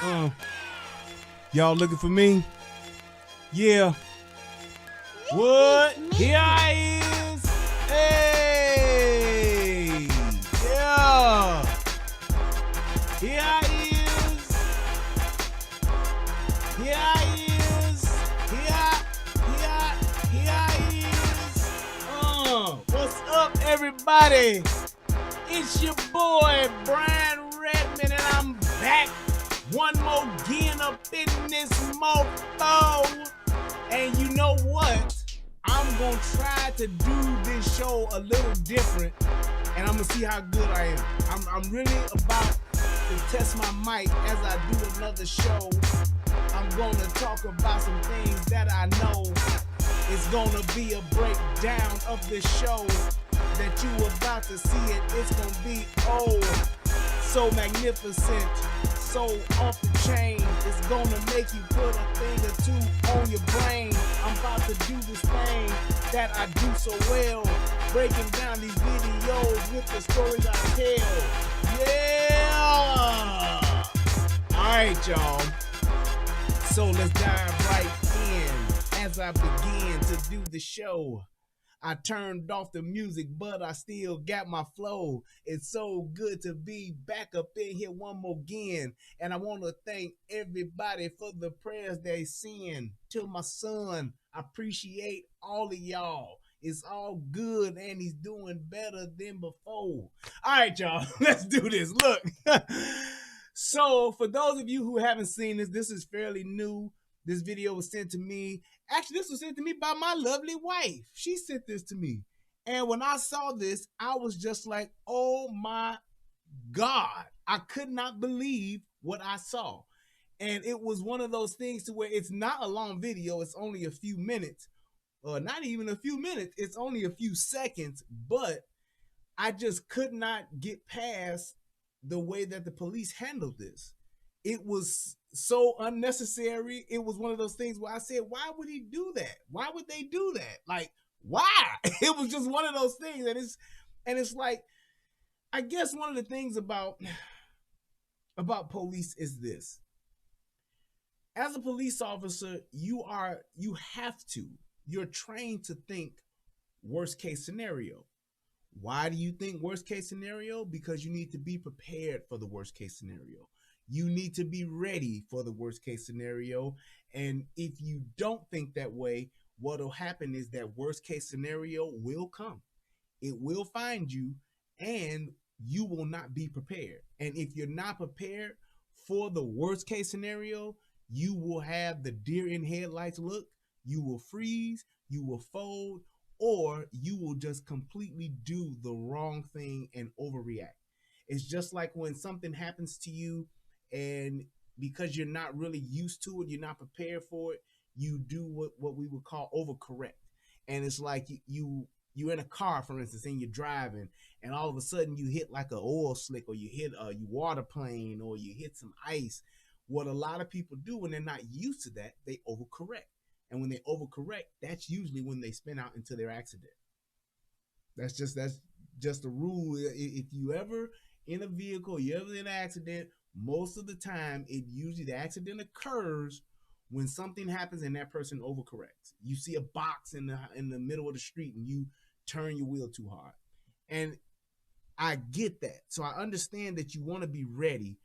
Uh, y'all looking for me? Yeah. What? Here I is. Hey. Yeah. Here I is. Here I is. Here I is. What's up, everybody? It's your boy, Brian Redmond, and I'm back one more again up in this mofo. And you know what? I'm gonna try to do this show a little different, and I'm gonna see how good I am. I'm really about to test my mic as I do another show. I'm gonna talk about some things that I know. It's gonna be a breakdown of the show that you about to see it. It's gonna be so magnificent, so off the chain. It's gonna make you put a thing or two on your brain. I'm about to do this thing that I do so well, breaking down these videos with the stories I tell. Yeah! Alright, y'all. So let's dive right in as I begin to do the show. I turned off the music, but I still got my flow. It's so good to be back up in here one more again. And I want to thank everybody for the prayers they send to my son. I appreciate all of y'all. It's all good, and he's doing better than before. All right, y'all, let's do this. Look. So for those of you who haven't seen this is fairly new. This video was sent to me. Actually, this was sent to me by my lovely wife. She sent this to me. And when I saw this, I was just like, oh my God. I could not believe what I saw. And it was one of those things to where it's not a long video. It's only a few minutes. Or not even a few minutes. It's only a few seconds. But I just could not get past the way that the police handled this. It was so unnecessary. It was one of those things where I said, why would he do that? Why would they do that? Like, why? It was just one of those things. And it's like, I guess one of the things about police is this. As a police officer, you're trained to think worst case scenario. Why do you think worst case scenario? Because you need to be prepared for the worst case scenario. You need to be ready for the worst case scenario. And if you don't think that way, what will happen is that worst case scenario will come. It will find you, and you will not be prepared. And if you're not prepared for the worst case scenario, you will have the deer in headlights look. You will freeze, you will fold, or you will just completely do the wrong thing and overreact. It's just like when something happens to you, and because you're not really used to it, you're not prepared for it, you do what we would call overcorrect. And it's like you're in a car, for instance, and you're driving, and all of a sudden you hit like an oil slick, or you hit a water plane, or you hit some ice. What a lot of people do when they're not used to that, they overcorrect. And when they overcorrect, that's usually when they spin out into their accident. That's just the rule. If you ever in a vehicle, you ever in an accident, most of the time the accident occurs when something happens and that person overcorrects. You see a box in the middle of the street and you turn your wheel too hard. And I get that. So I understand that you want to be ready,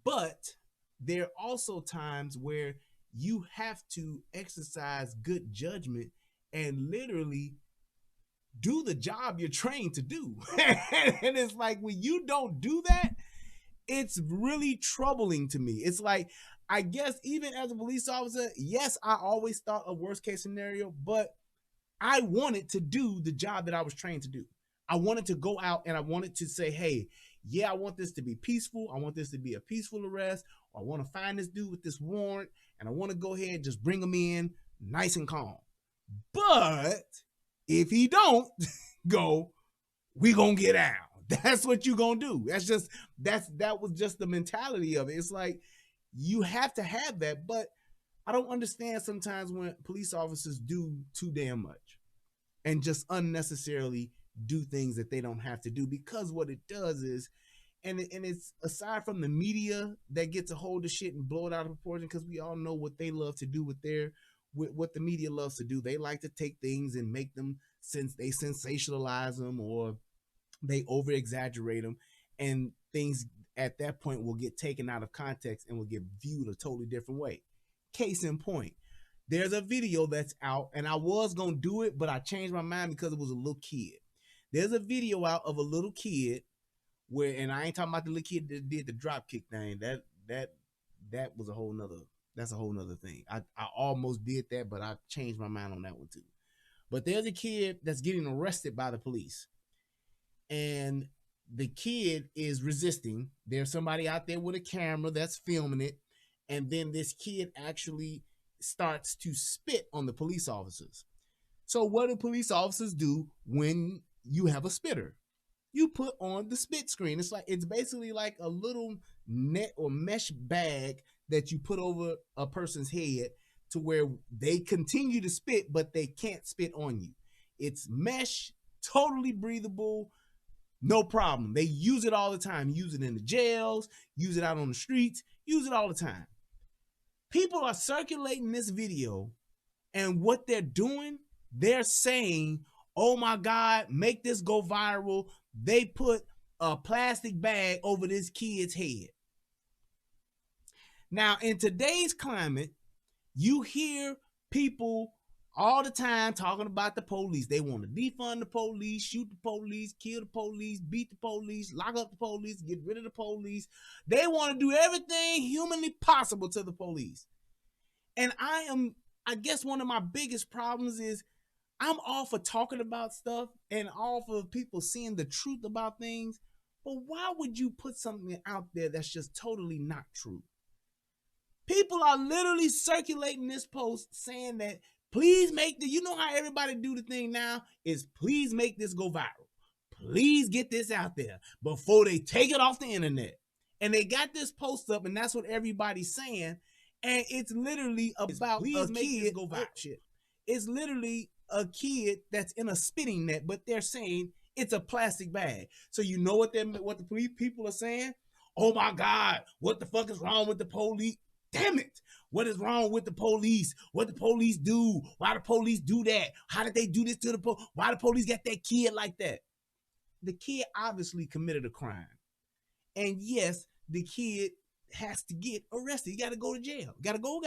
but there are also times where you have to exercise good judgment and literally do the job you're trained to do. And it's like, when you don't do that, it's really troubling to me. It's like, I guess even as a police officer, yes, I always thought of worst case scenario, but I wanted to do the job that I was trained to do. I wanted to go out and I wanted to say, hey, yeah, I want this to be peaceful. I want this to be a peaceful arrest. Or I want to find this dude with this warrant, and I want to go ahead and just bring him in nice and calm. But if he don't go, we gonna get out. That's what you gonna do. That was just the mentality of it. It's like, you have to have that, but I don't understand sometimes when police officers do too damn much and just unnecessarily do things that they don't have to do, because what it does is, it's aside from the media that gets a hold of shit and blow it out of proportion, because we all know what they love to do with what the media loves to do. They like to take things and make them, since they sensationalize them or they over exaggerate them, and things at that point will get taken out of context and will get viewed a totally different way. Case in point, there's a video that's out, and I was gonna do it, but I changed my mind because it was a little kid. There's a video out of a little kid where, and I ain't talking about the little kid that did the drop kick thing. That was a whole nother thing. I almost did that, but I changed my mind on that one too. But there's a kid that's getting arrested by the police, and the kid is resisting. There's somebody out there with a camera that's filming it, and then this kid actually starts to spit on the police officers. So what do police officers do when you have a spitter? You put on the spit screen. It's basically like a little net or mesh bag that you put over a person's head to where they continue to spit, but they can't spit on you. It's mesh, totally breathable, no problem. They use it all the time. Use it in the jails, use it out on the streets, use it all the time. People are circulating this video, and what they're doing, they're saying, oh my God, make this go viral. They put a plastic bag over this kid's head. Now, in today's climate, you hear people all the time talking about the police. They want to defund the police, shoot the police, kill the police, beat the police, lock up the police, get rid of the police. They want to do everything humanly possible to the police. And I guess one of my biggest problems is I'm all for talking about stuff and all for people seeing the truth about things, but why would you put something out there that's just totally not true? People are literally circulating this post saying that please make you know how everybody do the thing now is please make this go viral. Please get this out there before they take it off the internet. And they got this post up, and that's what everybody's saying. And it's literally about please make this go viral shit. It's literally a kid that's in a spitting net, but they're saying it's a plastic bag. So you know what the police people are saying? Oh my God, what the fuck is wrong with the police? Damn it. What is wrong with the police? What the police do? Why the police do that? How did they do this to the police? Why the police got that kid like that? The kid obviously committed a crime. And yes, the kid has to get arrested. He got to go to jail. Gotta go.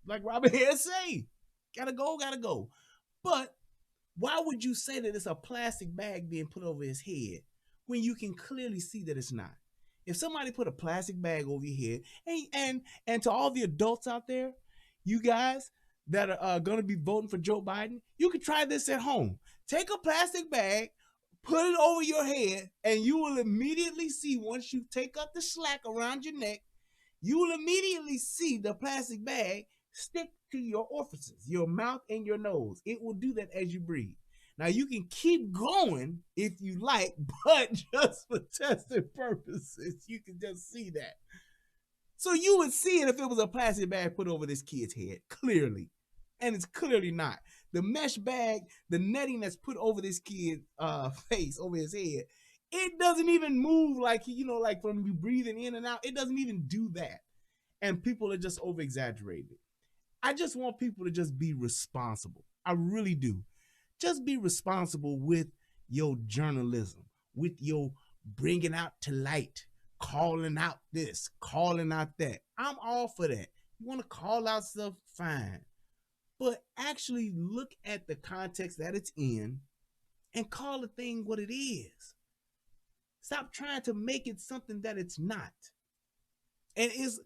Like Robert Harris say. Gotta go. But why would you say that it's a plastic bag being put over his head when you can clearly see that it's not? If somebody put a plastic bag over your head, and to all the adults out there, you guys that are going to be voting for Joe Biden, you can try this at home. Take a plastic bag, put it over your head, and you will immediately see, once you take up the slack around your neck, you will immediately see the plastic bag stick to your orifices, your mouth and your nose. It will do that as you breathe. Now, you can keep going if you like, but just for testing purposes, you can just see that. So you would see it if it was a plastic bag put over this kid's head, clearly. And it's clearly not. The mesh bag, the netting that's put over this kid's face, over his head, it doesn't even move like from you breathing in and out. It doesn't even do that. And people are just over-exaggerating. I just want people to just be responsible. I really do. Just be responsible with your journalism, with your bringing out to light, calling out this, calling out that. I'm all for that. You want to call out stuff, fine. But actually look at the context that it's in and call the thing what it is. Stop trying to make it something that it's not. And it's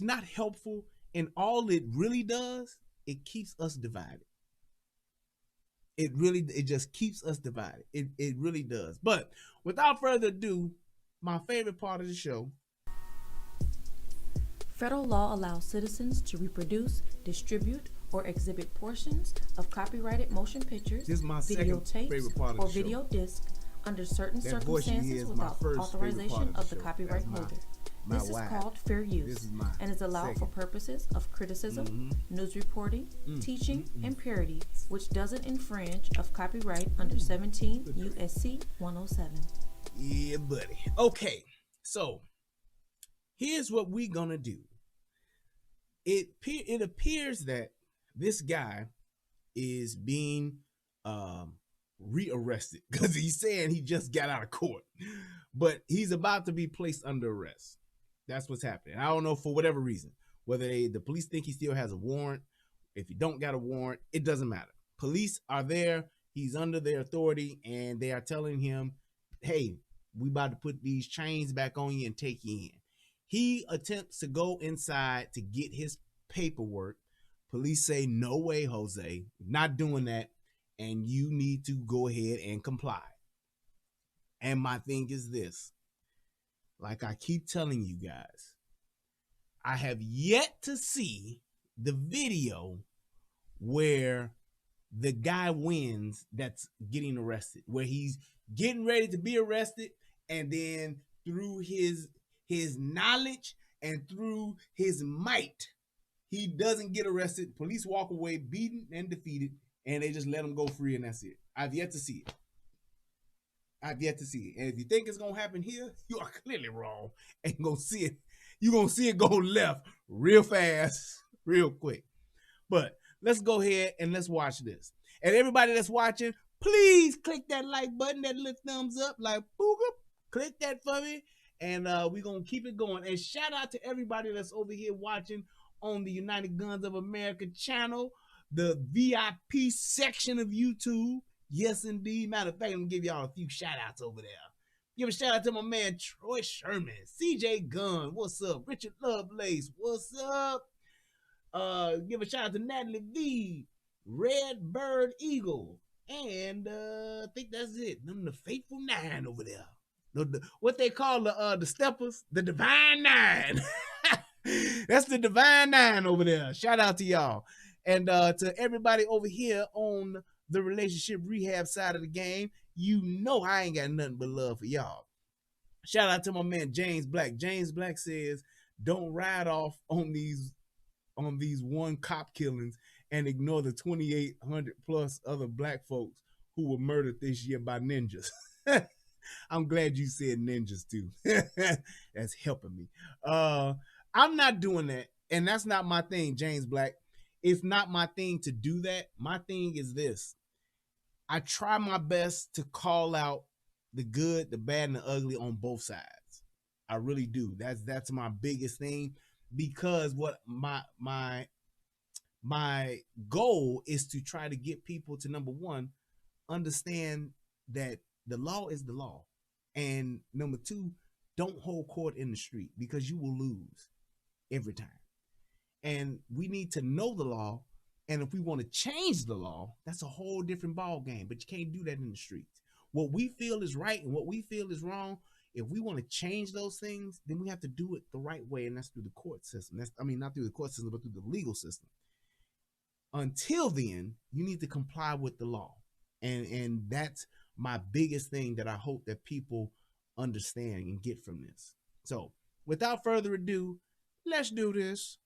not helpful. And all it really does, it keeps us divided. It just keeps us divided. It really does. But without further ado, my favorite part of the show. Federal law allows citizens to reproduce, distribute, or exhibit portions of copyrighted motion pictures, videotapes, or video discs under certain circumstances without authorization of the copyright holder. This is called fair use and is allowed for purposes of criticism, news reporting, teaching, and parody, which doesn't infringe of copyright under 17 U.S.C. 107. Yeah, buddy. Okay, so here's what we're gonna do. It appears that this guy is being rearrested because he's saying he just got out of court, but he's about to be placed under arrest. That's what's happening. I don't know, for whatever reason, whether the police think he still has a warrant. If he don't got a warrant, it doesn't matter. Police are there. He's under their authority, and they are telling him, hey, we about to put these chains back on you and take you in. He attempts to go inside to get his paperwork. Police say, no way, Jose, not doing that, and you need to go ahead and comply. And my thing is this, like I keep telling you guys, I have yet to see the video where the guy wins that's getting arrested, where he's getting ready to be arrested, and then through his knowledge and through his might, he doesn't get arrested. Police walk away beaten and defeated, and they just let him go free, and that's it. I've yet to see it. And if you think it's gonna happen here, you are clearly wrong. Ain't gonna see it. You're gonna see it go left real fast, real quick. But let's go ahead and let's watch this. And everybody that's watching, please click that like button, that little thumbs up, like boop, click that for me. And we're gonna keep it going. And shout out to everybody that's over here watching on the United Guns of America channel, the VIP section of YouTube. Yes, indeed. Matter of fact, I'm gonna give y'all a few shout outs over there. Give a shout out to my man Troy Sherman, CJ Gunn, what's up? Richard Lovelace, what's up? Give a shout out to Natalie V, Red Bird Eagle, and I think that's it. Them the Faithful Nine over there. What they call the steppers, the Divine Nine. That's the Divine Nine over there. Shout out to y'all. And to everybody over here on the relationship rehab side of the game, you know I ain't got nothing but love for y'all. Shout out to my man James Black. James Black says, don't ride off on these one cop killings and ignore the 2,800 plus other black folks who were murdered this year by ninjas. I'm glad you said ninjas too. That's helping me. I'm not doing that, and that's not my thing, James Black. It's not my thing to do that. My thing is this. I try my best to call out the good, the bad, and the ugly on both sides. I really do. That's my biggest thing, because what my goal is to try to get people to, number one, understand that the law is the law, and number two, don't hold court in the street, because you will lose every time. And we need to know the law. And if we want to change the law, that's a whole different ball game. But you can't do that in the streets. What we feel is right and what we feel is wrong, if we want to change those things, then we have to do it the right way, and that's through the court system. Not through the court system, but through the legal system. Until then, you need to comply with the law. And that's my biggest thing that I hope that people understand and get from this. So, without further ado, let's do this.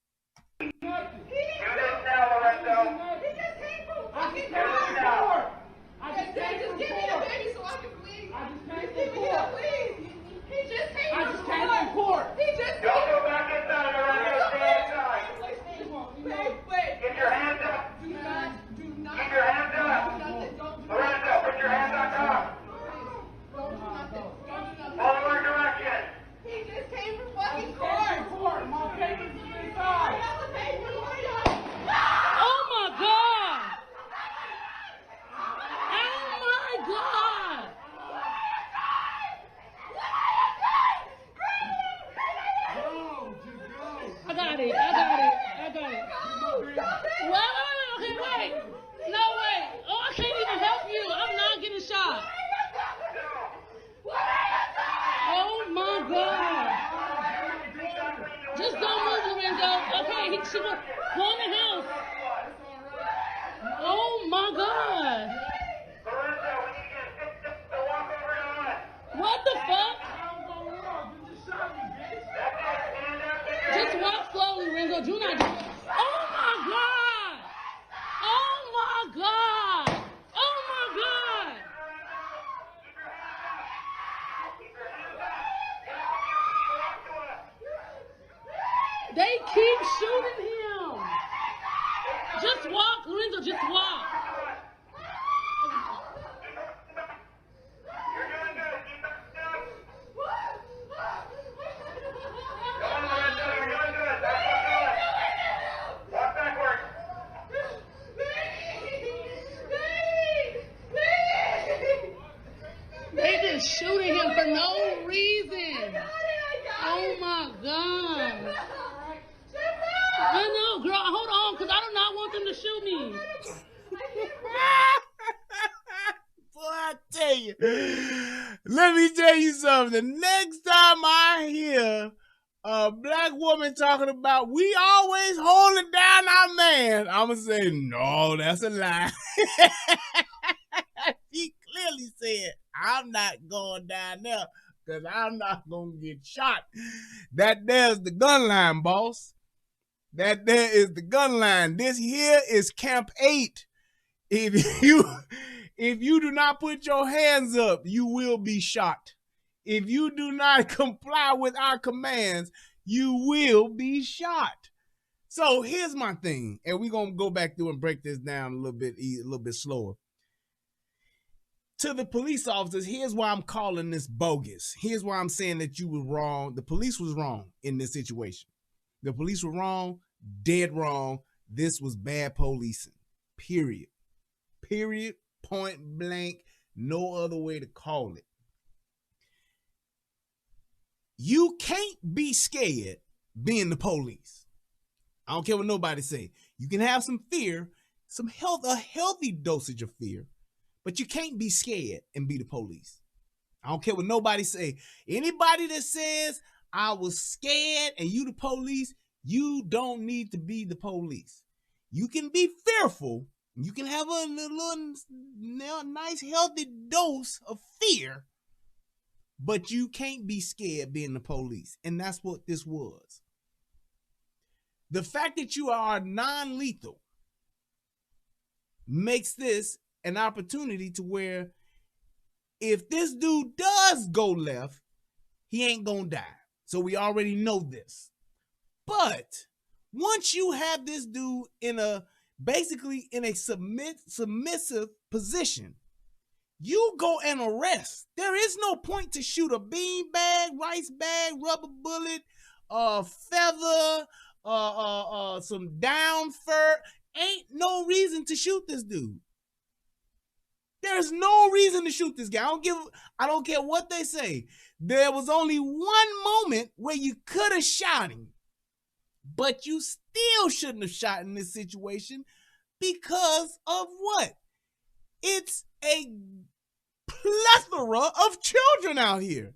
They keep shooting him. Just walk, Lorenzo, just walk. They just shooting him for no reason. Oh my God. No, girl, hold on, because I do not want them to shoot me. Boy, I tell you. Let me tell you something. The next time I hear a black woman talking about we always holding down our man, I'm going to say, no, that's a lie. He clearly said, I'm not going down there because I'm not going to get shot. That there's the gun line, boss. That there is the gun line. This here is Camp 8. If you do not put your hands up, you will be shot. If you do not comply with our commands, you will be shot. So here's my thing, and we're gonna go back through and break this down a little bit slower. To the police officers, here's why I'm calling this bogus. Here's why I'm saying that you were wrong. The police was wrong in this situation. The police were wrong, dead wrong. This was bad policing. Period. Point blank. No other way to call it. You can't be scared being the police. I don't care what nobody say. You can have some fear, a healthy dosage of fear, but you can't be scared and be the police. I don't care what nobody say. Anybody that says I was scared and you the police, you don't need to be the police. You can be fearful. You can have a little nice healthy dose of fear, but you can't be scared being the police. And that's what this was. The fact that you are non-lethal makes this an opportunity to where if this dude does go left, he ain't gonna die. So we already know this. But once you have this dude basically in a submissive position, you go and arrest. There is no point to shoot a bean bag, rice bag, rubber bullet, feather, some down fur. Ain't no reason to shoot this dude. There's no reason to shoot this guy. I don't care what they say. There was only one moment where you could have shot him, but you still shouldn't have shot in this situation because of what? It's a plethora of children out here.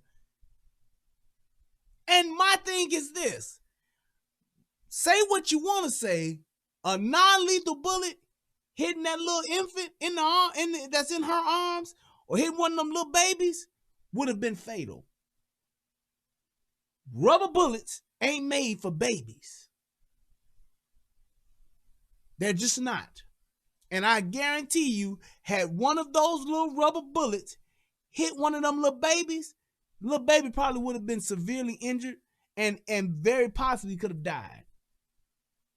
And my thing is this. Say what you want to say. A non-lethal bullet hitting that little infant in the arm, that's in her arms, or hitting one of them little babies would have been fatal. Rubber bullets ain't made for babies. They're just not. And I guarantee you, had one of those little rubber bullets hit one of them little babies, little baby probably would have been severely injured and very possibly could have died.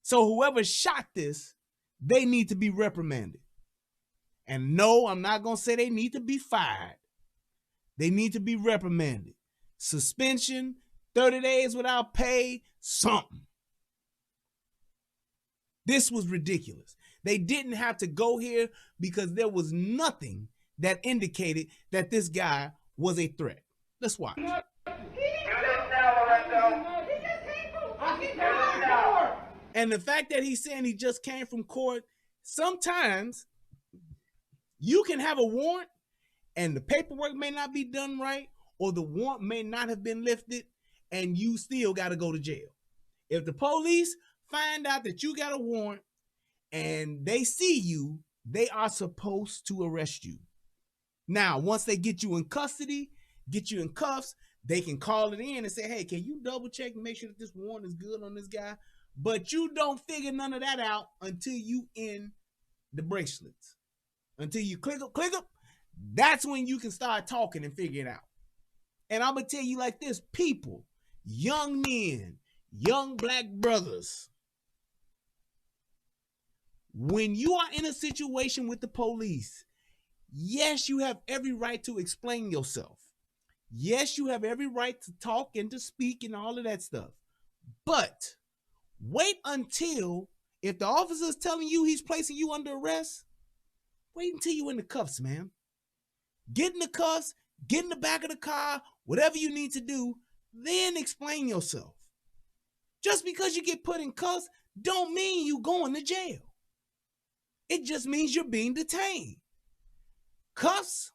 So whoever shot this, they need to be reprimanded. And no, I'm not going to say they need to be fired. They need to be reprimanded. Suspension, 30 days without pay, something. This was ridiculous. They didn't have to go here because there was nothing that indicated that this guy was a threat. Let's watch. And the fact that he's saying he just came from court, sometimes you can have a warrant and the paperwork may not be done right, or the warrant may not have been lifted, and you still got to go to jail. If the police find out that you got a warrant and they see you, they are supposed to arrest you. Now, once they get you in custody, get you in cuffs, they can call it in and say, hey, can you double check and make sure that this warrant is good on this guy? But you don't figure none of that out until you in the bracelets. Until you click up, that's when you can start talking and figure it out. And I'm going to tell you like this, people, young men, young black brothers, when you are in a situation with the police, yes, you have every right to explain yourself. Yes, you have every right to talk and to speak and all of that stuff. But wait until, if the officer is telling you he's placing you under arrest, wait until you're in the cuffs, man. Get in the cuffs, get in the back of the car, whatever you need to do, then explain yourself. Just because you get put in cuffs don't mean you going to jail. It just means you're being detained. Cuffs,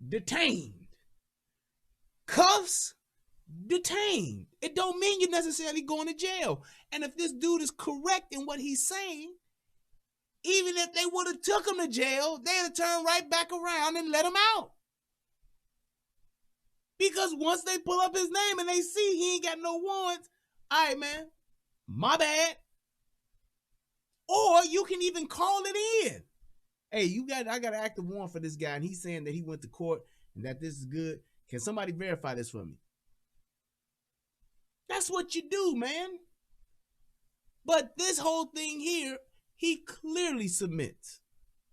detained. Cuffs, detained. It don't mean you're necessarily going to jail. And if this dude is correct in what he's saying, even if they would have took him to jail, they'd have turned right back around and let him out. Because once they pull up his name and they see he ain't got no warrants, all right, man, my bad. Or you can even call it in. Hey, I got an active warrant for this guy, and he's saying that he went to court and that this is good. Can somebody verify this for me? That's what you do, man. But this whole thing here, he clearly submits.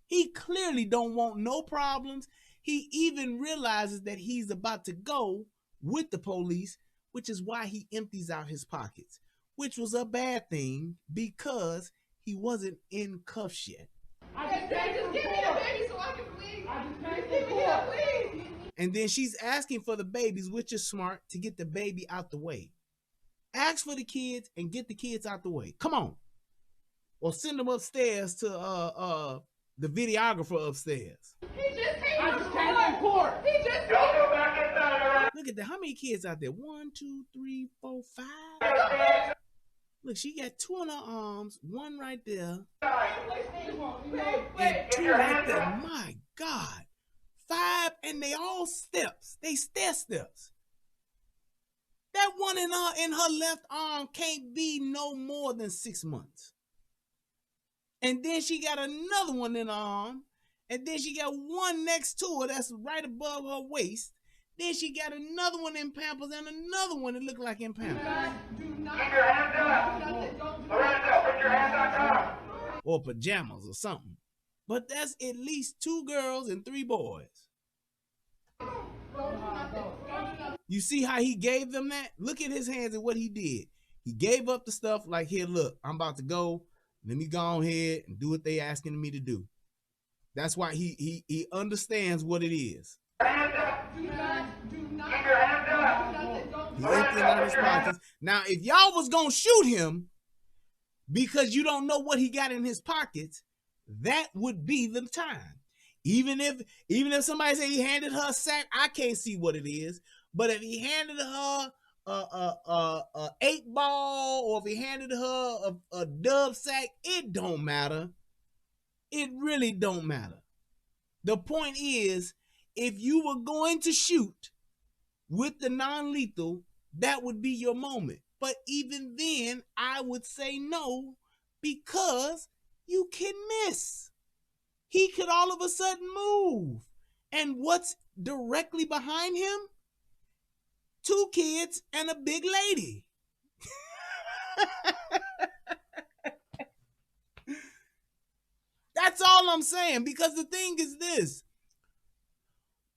He clearly don't want no problems. He even realizes that he's about to go with the police, which is why he empties out his pockets, which was a bad thing because he wasn't in cuffs yet. Just give me the baby so I can please. Just give me here, please. And then she's asking for the babies, which is smart, to get the baby out the way. Ask for the kids and get the kids out the way. Come on. Or send them upstairs to the videographer upstairs. He just came from court. He just came. Look at that. How many kids out there? 1, 2, 3, 4, 5. Look, she got 2 in her arms, 1 right there, and 2 right there. My God. 5, and they all steps. They stair steps. That one in her left arm can't be no more than 6 months. And then she got another one in her arm. And then she got one next to her that's right above her waist. Then she got another one in Pampers and another one that look like in Pampers. Do not. Keep your hands up. Lorenzo, put your hands on top. Or pajamas or something. But that's at least 2 girls and 3 boys. You see how he gave them that? Look at his hands and what he did. He gave up the stuff like, here, look, I'm about to go. Let me go on ahead and do what they asking me to do. That's why he understands what it is. Hands up. Do not. Keep your hands up. He emptied out his pockets. Now, if y'all was gonna shoot him because you don't know what he got in his pockets, that would be the time. Even if somebody say he handed her a sack, I can't see what it is. But if he handed her a 8-ball, or if he handed her a dub sack, it don't matter. It really don't matter. The point is, if you were going to shoot with the non-lethal, that would be your moment. But even then, I would say no, because you can miss. He could all of a sudden move. And what's directly behind him? 2 kids and a big lady. That's all I'm saying, because the thing is this.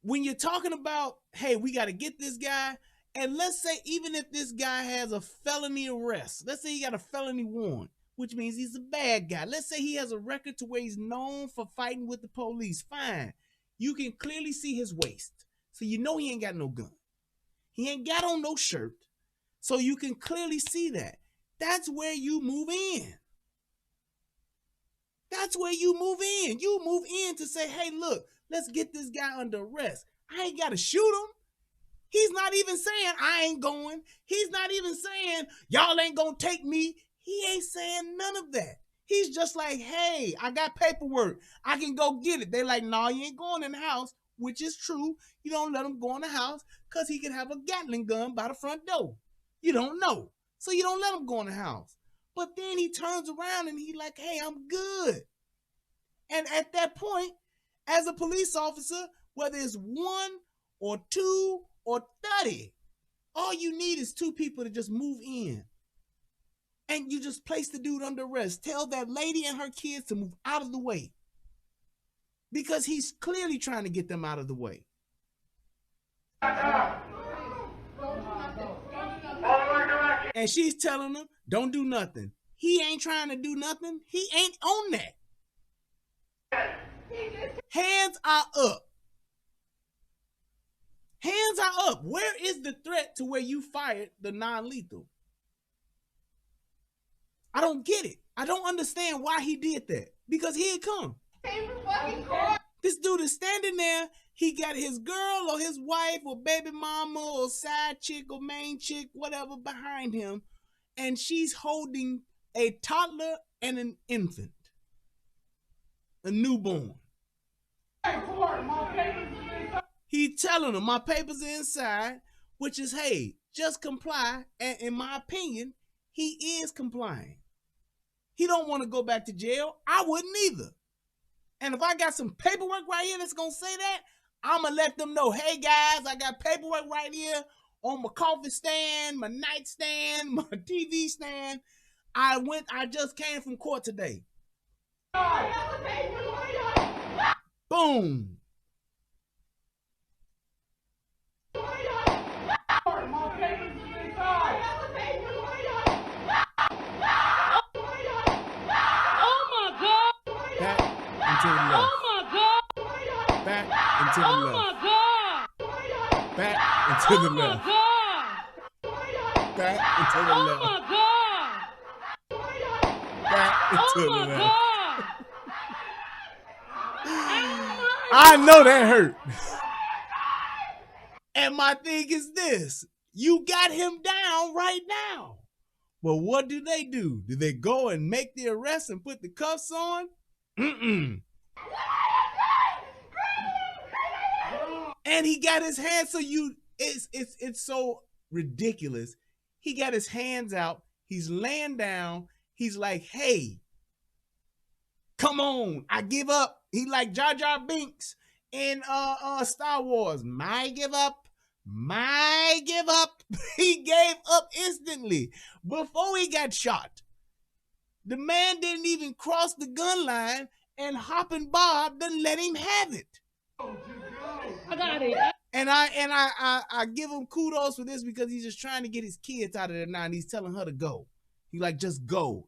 When you're talking about, hey, we got to get this guy, and let's say even if this guy has a felony arrest, let's say he got a felony warrant, which means he's a bad guy. Let's say he has a record to where he's known for fighting with the police. Fine. You can clearly see his waist. So you know he ain't got no gun. He ain't got on no shirt. So you can clearly see that. That's where you move in. That's where you move in. You move in to say, hey, look, let's get this guy under arrest. I ain't got to shoot him. He's not even saying I ain't going. He's not even saying y'all ain't going to take me. He ain't saying none of that. He's just like, hey, I got paperwork. I can go get it. They like, no, you ain't going in the house, which is true. You don't let him go in the house because he could have a Gatling gun by the front door. You don't know. So you don't let him go in the house. But then he turns around and he like, hey, I'm good. And at that point, as a police officer, whether it's 1 or 2 or 30, all you need is 2 people to just move in. and you just place the dude under arrest. Tell that lady and her kids to move out of the way, because he's clearly trying to get them out of the way. And she's telling him, don't do nothing. He ain't trying to do nothing. He ain't on that. Hands are up. Hands are up. Where is the threat to where you fired the non-lethal? I don't get it. I don't understand why he did that. Because here it come. This dude is standing there. He got his girl or his wife or baby mama or side chick or main chick, whatever, behind him. And she's holding a toddler and an infant. A newborn. He telling them, my papers are inside, which is, hey, just comply. And in my opinion, he is complying. He don't want to go back to jail. I wouldn't either. And if I got some paperwork right here that's going to say that, I'm going to let them know, hey, guys, I got paperwork right here on my coffee stand, my nightstand, my TV stand. I just came from court today. Boom. Back and to the left. Back and to the left. Back and to the left. Back and to the left. I know that hurt. And my thing is this. You got him down right now. Well, what do? Do they go and make the arrest and put the cuffs on? And he got his hands, so it's so ridiculous. He got his hands out. He's laying down. He's like, hey, come on, I give up. He like Jar Jar Binks in Star Wars. My give up. He gave up instantly before he got shot. The man didn't even cross the gun line, and Hoppin' Bob didn't let him have it. I got it. And I give him kudos for this, because he's just trying to get his kids out of there now, and he's telling her to go. He's like, just go.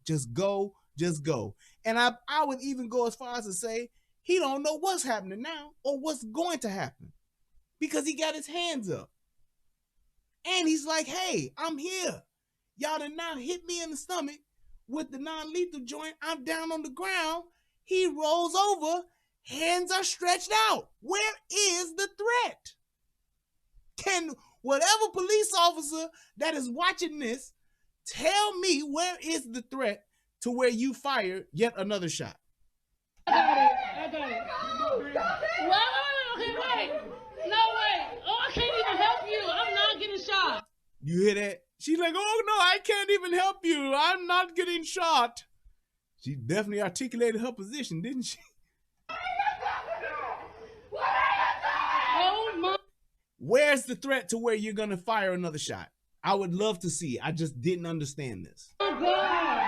And I would even go as far as to say he don't know what's happening now or what's going to happen, because he got his hands up. And he's like, hey, I'm here. Y'all did not hit me in the stomach with the non-lethal joint. I'm down on the ground. He rolls over. Hands are stretched out. Where is the threat? Can whatever police officer that is watching this tell me where is the threat to where you fired yet another shot? I got it. Well, okay, wait. No, wait. Oh, I can't even help you. I'm not getting shot. You hear that? She's like, oh, no, I can't even help you. I'm not getting shot. She definitely articulated her position, didn't she? Oh, my. Where's the threat to where you're going to fire another shot? I would love to see. I just didn't understand this. Oh, God.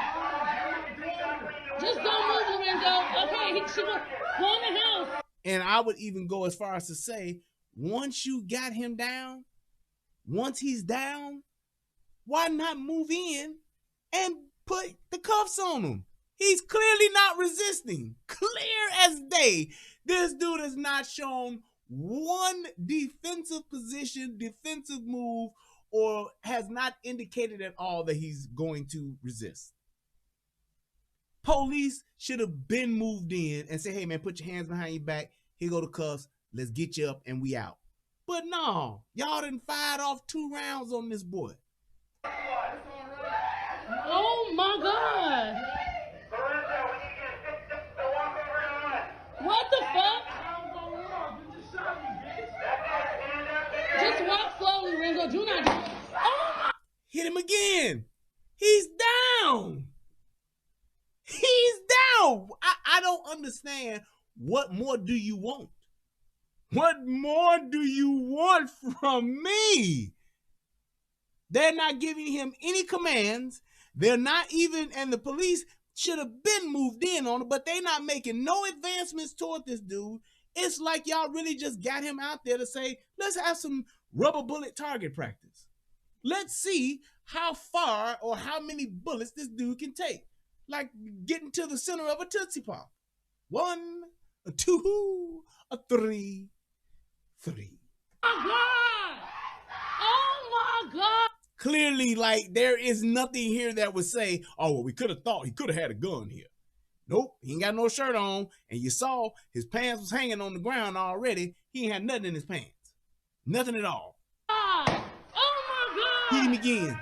Just don't move, Lorenzo. Okay, she go in the house. And I would even go as far as to say, once you got him down, once he's down, why not move in and put the cuffs on him? He's clearly not resisting. Clear as day. This dude has not shown one defensive position, defensive move, or has not indicated at all that he's going to resist. Police should have been moved in and said, hey, man, put your hands behind your back. Here go the cuffs. Let's get you up and we out. But no, y'all done fired off 2 rounds on this boy. Oh, my God. What the fuck? Just walk slowly, Ringo. Do not. Oh, my. Hit him again. He's down. He's down. I don't understand. What more do you want? What more do you want from me? They're not giving him any commands. They're not even, and the police should have been moved in on it, but they're not making no advancements toward this dude. It's like y'all really just got him out there to say, let's have some rubber bullet target practice. Let's see how far or how many bullets this dude can take. Like getting to the center of a Tootsie Pop. 1, a 2, a 3. Oh my God! Oh my God! Clearly, like, there is nothing here that would say, oh, well, we could have thought he could have had a gun here. Nope, he ain't got no shirt on, and you saw his pants was hanging on the ground already. He ain't had nothing in his pants. Nothing at all. Oh my God! Hit him again.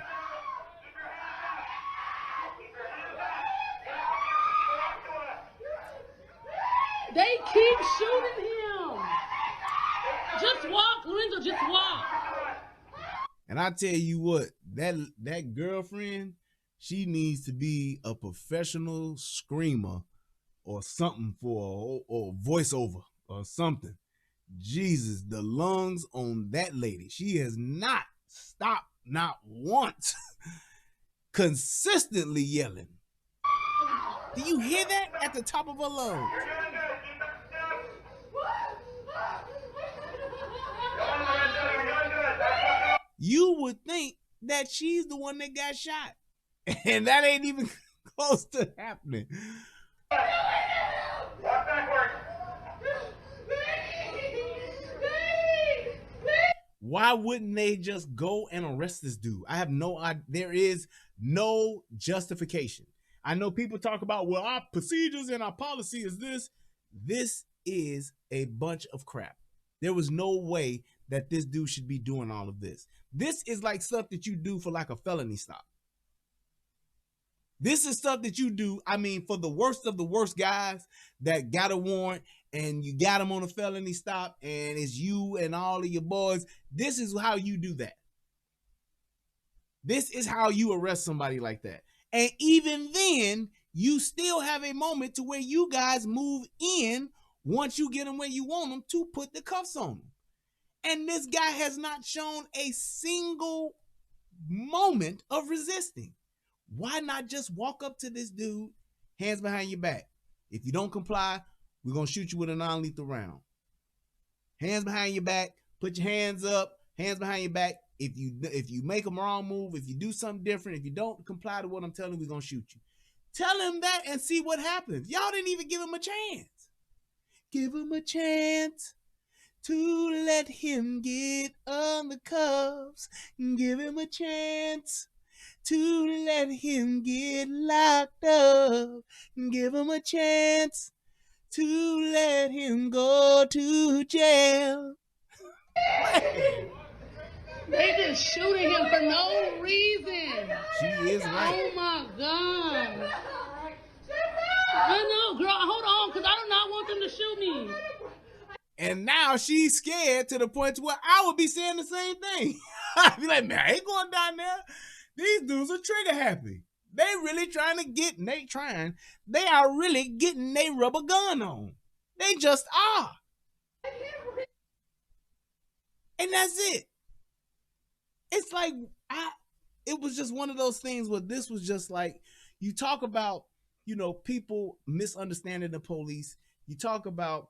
They keep shooting him. Just walk, Lorenzo, just walk. And I tell you what, that girlfriend, she needs to be a professional screamer or something for or voiceover or something. Jesus, the lungs on that lady. She has not stopped, not once, consistently yelling. Do you hear that at the top of her lungs? You would think that she's the one that got shot. And that ain't even close to happening. Why wouldn't they just go and arrest this dude? I have no idea. There is no justification. I know people talk about, well, our procedures and our policy is this. This is a bunch of crap. There was no way that this dude should be doing all of this. This is like stuff that you do for like a felony stop. This is stuff that you do, I mean, for the worst of the worst guys that got a warrant and you got them on a felony stop and it's you and all of your boys. This is how you do that. This is how you arrest somebody like that. And even then, you still have a moment to where you guys move in once you get them where you want them to put the cuffs on them. And this guy has not shown a single moment of resisting. Why not just walk up to this dude, hands behind your back? If you don't comply, we're going to shoot you with a non-lethal round. Hands behind your back, put your hands up, hands behind your back. If you make a wrong move, if you do something different, if you don't comply to what I'm telling you, we're going to shoot you. Tell him that and see what happens. Y'all didn't even give him a chance. Give him a chance to let him get on the cuffs. Give him a chance to let him get locked up. Give him a chance to let him go to jail. They just shooting him for no reason. She is right. Oh my God. I know, girl. Hold on, because I do not want them to shoot me. And now she's scared to the point to where I would be saying the same thing. I'd be like, man, I ain't going down there. These dudes are trigger happy. They really trying to get, they are really getting their rubber gun on. They just are. And that's it. It's like, it was just one of those things where this was just like, you talk about, people misunderstanding the police. You talk about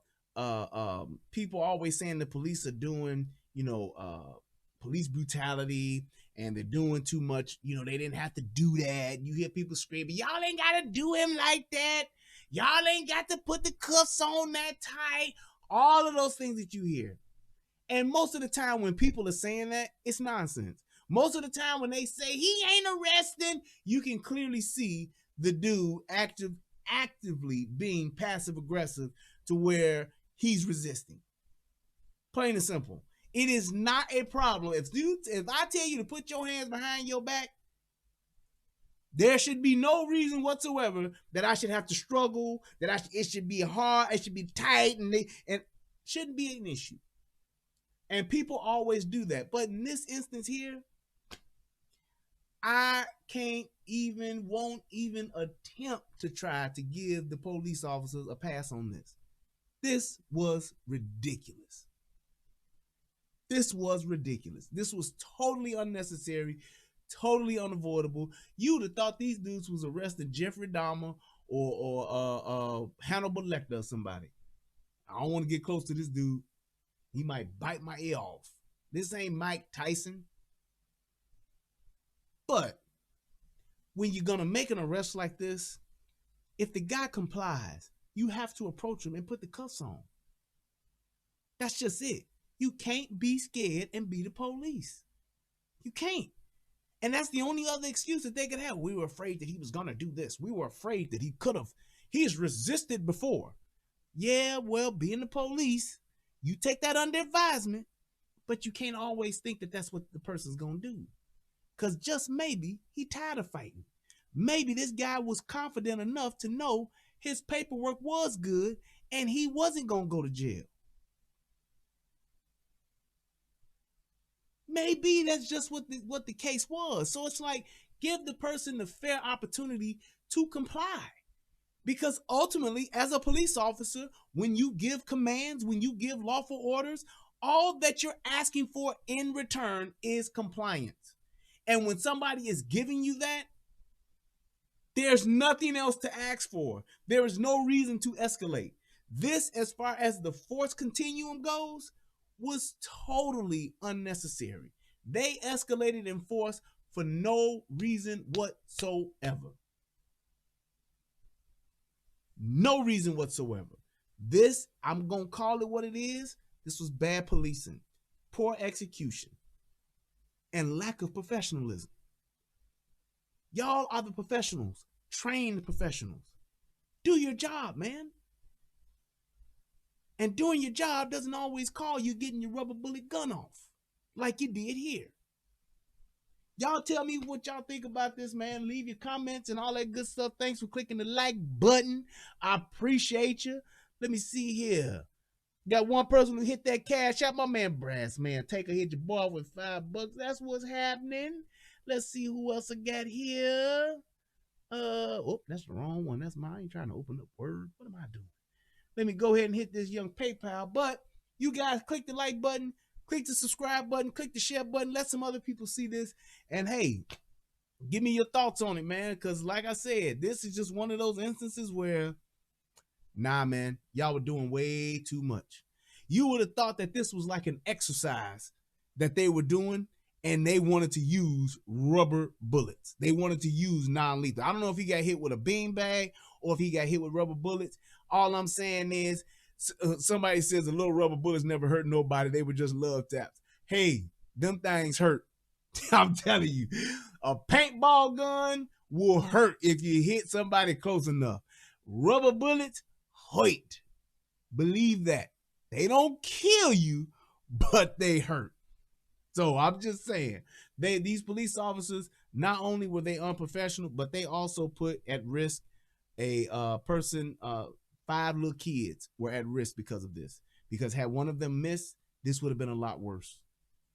people always saying the police are doing, police brutality and they're doing too much. They didn't have to do that. You hear people screaming, y'all ain't got to do him like that. Y'all ain't got to put the cuffs on that tight. All of those things that you hear. And most of the time when people are saying that, it's nonsense. Most of the time when they say he ain't arresting, you can clearly see the dude actively being passive aggressive to where he's resisting. Plain and simple. It is not a problem. If I tell you to put your hands behind your back, there should be no reason whatsoever that I should have to struggle, that it should be hard, it should be tight, and shouldn't be an issue. And people always do that. But in this instance here, I won't even attempt to try to give the police officers a pass on this. This was ridiculous. This was ridiculous. This was totally unnecessary. totally unavoidable. You would have thought these dudes was arresting Jeffrey Dahmer or Hannibal Lecter or somebody. I don't want to get close to this dude. He might bite my ear off. This ain't Mike Tyson. But when you're going to make an arrest like this, if the guy complies, you have to approach him and put the cuffs on. That's just it. You can't be scared and be the police. You can't. And that's the only other excuse that they could have. We were afraid that he was going to do this. We were afraid that he could have. He's resisted before. Yeah, well, being the police, you take that under advisement, but you can't always think that that's what the person's going to do. Because just maybe he tired of fighting. Maybe this guy was confident enough to know his paperwork was good and he wasn't going to go to jail. Maybe that's just what the case was. So it's like, give the person the fair opportunity to comply. Because ultimately, as a police officer, when you give commands, when you give lawful orders, all that you're asking for in return is compliance. And when somebody is giving you that, there's nothing else to ask for. There is no reason to escalate. This, as far as the force continuum goes, was totally unnecessary. They escalated in force for no reason whatsoever. No reason whatsoever. This, I'm going to call it what it is. This was bad policing, poor execution, and lack of professionalism. Y'all are the professionals. Train the professionals. Do your job, man. And doing your job doesn't always call you getting your rubber bullet gun off like you did here. Y'all tell me what y'all think about this, man. Leave your comments and all that good stuff. Thanks for clicking the like button. I appreciate you. Let me see here. Got one person who hit that cash out. My man Brass, man. Take a hit your boy with $5. That's what's happening. Let's see who else I got here. Oh, that's the wrong one. That's mine. I ain't trying to open up Word. What am I doing? Let me go ahead and hit this young PayPal. But you guys click the like button, click the subscribe button, click the share button. Let some other people see this. And hey, give me your thoughts on it, man. Because like I said, this is just one of those instances where, nah, man, y'all were doing way too much. You would have thought that this was like an exercise that they were doing, and they wanted to use rubber bullets. They wanted to use non-lethal. I don't know if he got hit with a beanbag or if he got hit with rubber bullets. All I'm saying is, somebody says a little rubber bullets never hurt nobody. They were just love taps. Hey, them things hurt. I'm telling you, a paintball gun will hurt if you hit somebody close enough. Rubber bullets hurt. Believe that. They don't kill you, but they hurt. So I'm just saying, these police officers, not only were they unprofessional, but they also put at risk a person. 5 little kids were at risk because of this. Because had one of them missed, this would have been a lot worse.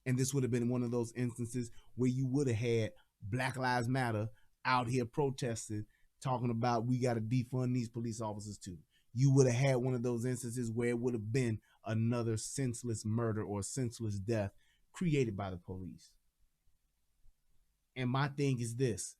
And this would have been one of those instances where you would have had Black Lives Matter out here protesting, talking about we got to defund these police officers too. You would have had one of those instances where it would have been another senseless murder or senseless death created by the police. And my thing is this.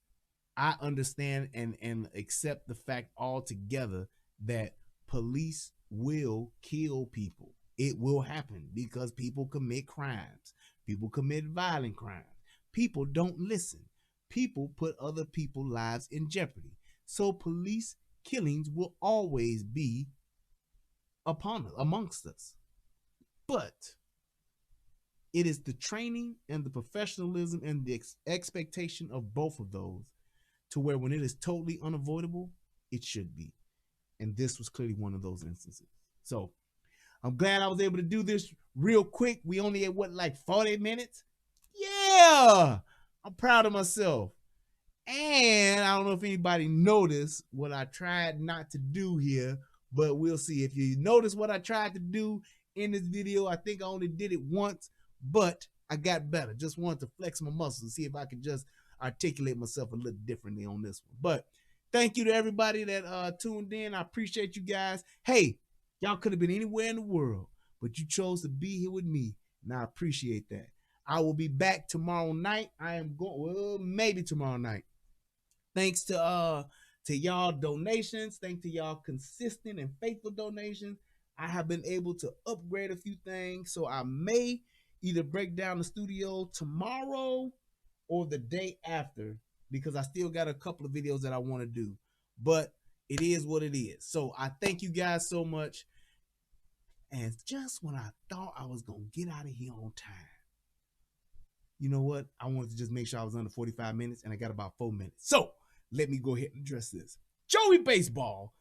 I understand and accept the fact altogether that police will kill people. It will happen because people commit crimes. People commit violent crimes. People don't listen. People put other people's lives in jeopardy. So police killings will always be amongst us. But it is the training and the professionalism and the expectation of both of those to where when it is totally unavoidable, it should be. And this was clearly one of those instances. So I'm glad I was able to do this real quick. We only had like 40 minutes? Yeah, I'm proud of myself. And I don't know if anybody noticed what I tried not to do here, but we'll see. If you notice what I tried to do in this video, I think I only did it once, but I got better. Just wanted to flex my muscles and see if I could just articulate myself a little differently on this one. But thank you to everybody that tuned in. I appreciate you guys. Hey, y'all could have been anywhere in the world, but you chose to be here with me, and I appreciate that. I will be back tomorrow night. I am going, well, maybe tomorrow night. Thanks to y'all donations. Thanks to y'all consistent and faithful donations. I have been able to upgrade a few things. So I may either break down the studio tomorrow or the day after, because I still got a couple of videos that I want to do. But it is what it is. So I thank you guys so much. And just when I thought I was going to get out of here on time, you know what? I wanted to just make sure I was under 45 minutes, and I got about 4 minutes. So let me go ahead and address this. Joey Baseball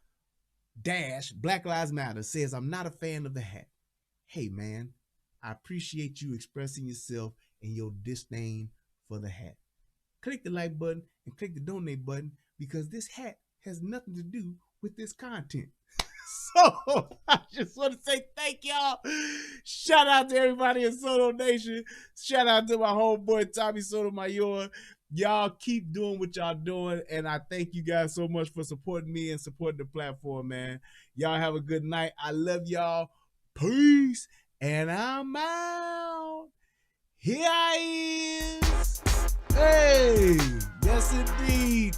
- Black Lives Matter says, I'm not a fan of the hat. Hey, man, I appreciate you expressing yourself and your disdain for the hat. Click the like button and click the donate button, because this hat has nothing to do with this content. So I just want to say thank y'all. Shout out to everybody in Soto Nation. Shout out to my homeboy Tommy Sotomayor. Y'all keep doing what y'all doing, and I thank you guys so much for supporting me and supporting the platform, man. Y'all have a good night. I love y'all. Peace. And I'm out. Here I is. Hey, yes indeed.